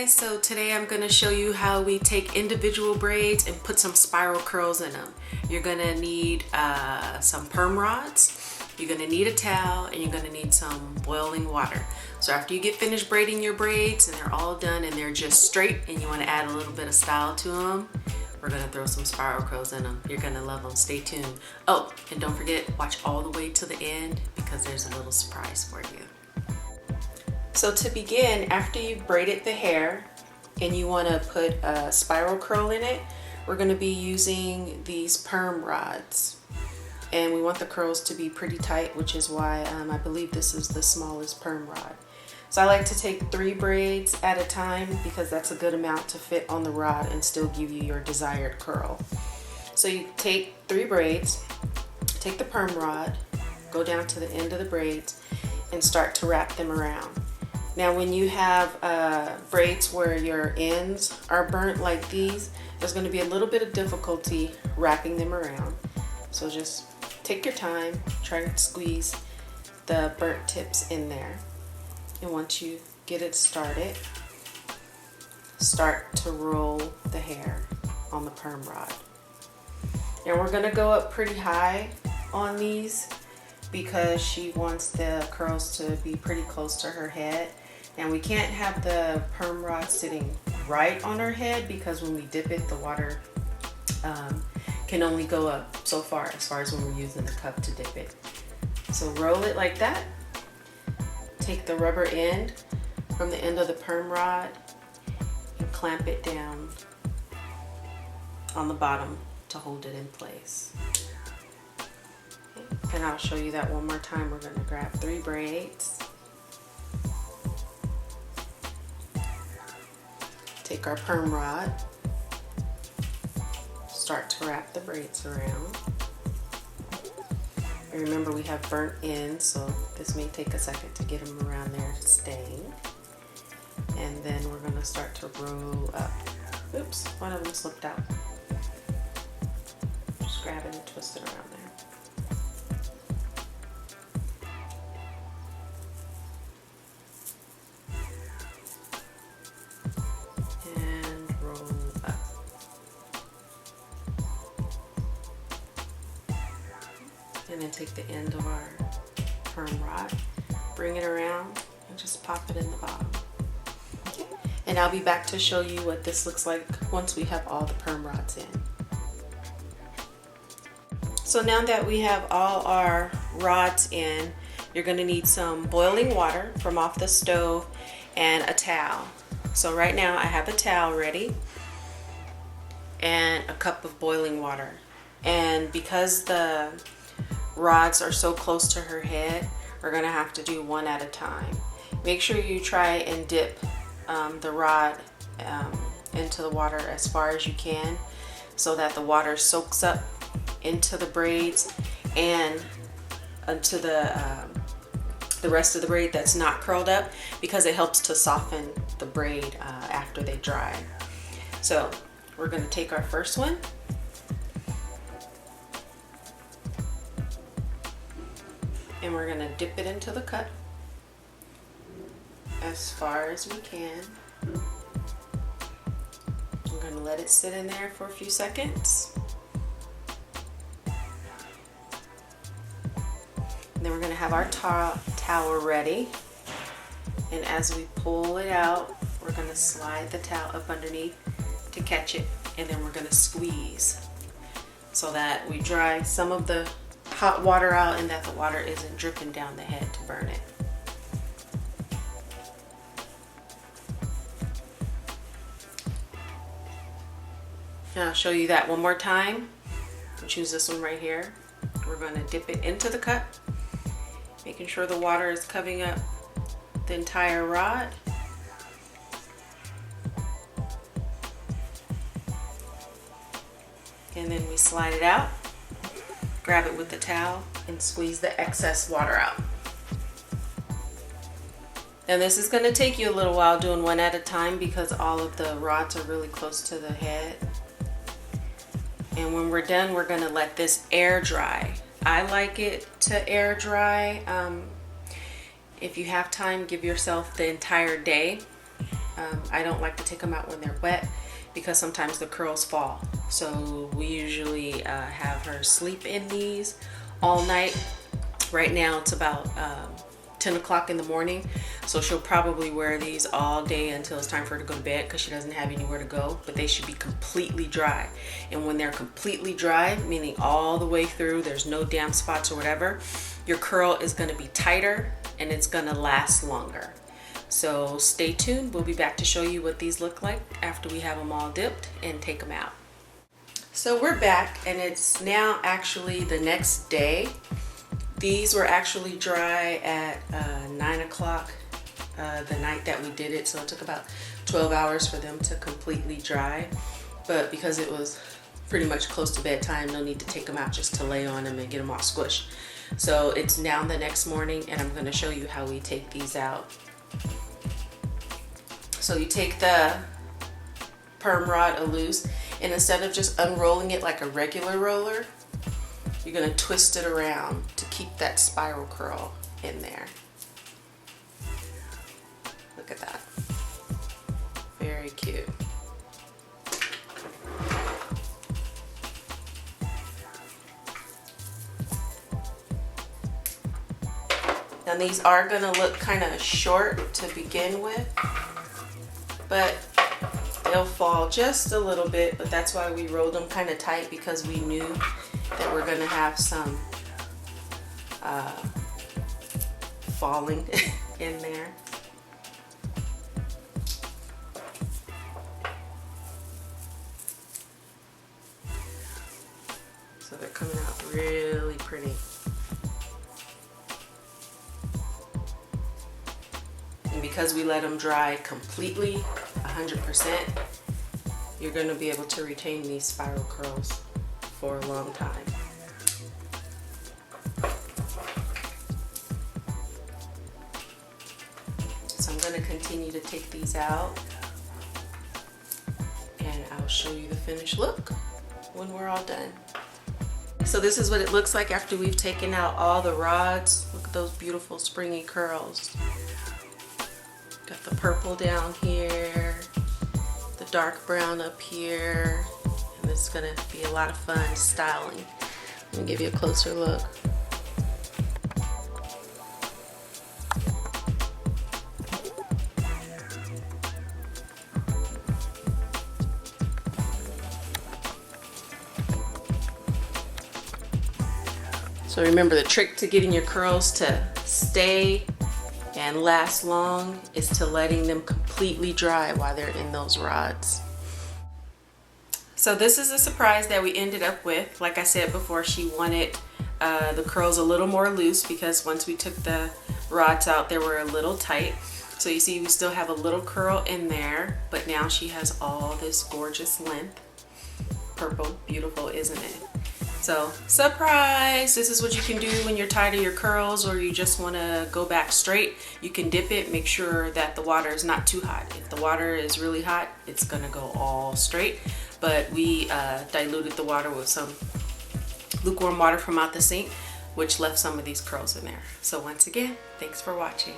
guys, so today I'm going to show you how we take individual braids and put some spiral curls in them. You're going to need some perm rods, you're going to need a towel, and you're going to need some boiling water. So after you get finished braiding your braids and they're all done and they're just straight and you want to add a little bit of style to them, we're going to throw some spiral curls in them. You're going to love them. Stay tuned. Oh, and don't forget, watch all the way to the end because there's a little surprise for you. So to begin, after you've braided the hair and you want to put a spiral curl in it, we're going to be using these perm rods. And we want the curls to be pretty tight, which is why I believe this is the smallest perm rod. So I like to take 3 braids at a time because that's a good amount to fit on the rod and still give you your desired curl. So you take 3 braids, take the perm rod, go down to the end of the braids and start to wrap them around. Now when you have braids where your ends are burnt like these, there's going to be a little bit of difficulty wrapping them around. So just take your time, try to squeeze the burnt tips in there. And once you get it started, start to roll the hair on the perm rod. Now we're going to go up pretty high on these because she wants the curls to be pretty close to her head. And we can't have the perm rod sitting right on her head because when we dip it, the water can only go up so far as when we're using the cup to dip it. So roll it like that. Take the rubber end from the end of the perm rod and clamp it down on the bottom to hold it in place. Okay. And I'll show you that one more time. We're going to grab 3 braids. Take our perm rod, start to wrap the braids around. And remember we have burnt ends, so this may take a second to get them around there staying. And then we're going to start to roll up. Oops, one of them slipped out. Just grab it and twist it around there. And then take the end of our perm rod, bring it around, and just pop it in the bottom. Okay. And I'll be back to show you what this looks like once we have all the perm rods in. So now that we have all our rods in, you're going to need some boiling water from off the stove and a towel. So right now I have a towel ready and a cup of boiling water. And because the rods are so close to her head, we're going to have to do one at a time. Make sure you try and dip the rod into the water as far as you can so that the water soaks up into the braids and into the rest of the braid that's not curled up, because it helps to soften the braid after they dry. So we're going to take our first one. And we're going to dip it into the cut as far as we can. We're going to let it sit in there for a few seconds. And then we're going to have our towel ready. And as we pull it out, we're going to slide the towel up underneath to catch it. And then we're going to squeeze so that we dry some of the hot water out and that the water isn't dripping down the head to burn it. And I'll show you that one more time. I'll choose this one right here. We're going to dip it into the cup, making sure the water is covering up the entire rod. And then we slide it out. Grab it with the towel and squeeze the excess water out. Now this is going to take you a little while doing one at a time because all of the rods are really close to the head. And when we're done, we're going to let this air dry. I like it to air dry. If you have time, give yourself the entire day I don't like to take them out when they're wet because sometimes the curls fall. So we usually have her sleep in these all night. Right now it's about 10 o'clock in the morning, so she'll probably wear these all day until it's time for her to go to bed because she doesn't have anywhere to go. But they should be completely dry, and when they're completely dry, meaning all the way through, there's no damp spots or whatever, your curl is going to be tighter and it's going to last longer. So stay tuned. We'll be back to show you what these look like after we have them all dipped and take them out. So we're back, and it's now actually the next day. These were actually dry at 9 o'clock the night that we did it, so it took about 12 hours for them to completely dry. But because it was pretty much close to bedtime, no need to take them out, just to lay on them and get them all squished. So it's now the next morning, and I'm going to show you how we take these out. So you take the perm rod loose, and instead of just unrolling it like a regular roller, you're going to twist it around to keep that spiral curl in there. Look at that. Very cute. Now these are going to look kind of short to begin with, but they'll fall just a little bit. But that's why we rolled them kind of tight, because we knew that we're going to have some falling in there. So they're coming out really pretty. And because we let them dry completely, 100%, you're going to be able to retain these spiral curls for a long time. So I'm going to continue to take these out, and I'll show you the finished look when we're all done. So this is what it looks like after we've taken out all the rods. Look at those beautiful springy curls. Got the purple down here, the dark brown up here, and this is going to be a lot of fun styling. Let me give you a closer look. So remember, the trick to getting your curls to stay and last long is to letting them completely dry while they're in those rods. So this is a surprise that we ended up with. Like I said before, she wanted the curls a little more loose because once we took the rods out, they were a little tight. So you see we still have a little curl in there, but now she has all this gorgeous length. Purple, beautiful, isn't it? So surprise, this is what you can do when you're tired of your curls or you just want to go back straight. You can dip it, make sure that the water is not too hot. If the water is really hot, it's gonna go all straight. But we diluted the water with some lukewarm water from out the sink, which left some of these curls in there. So once again, thanks for watching.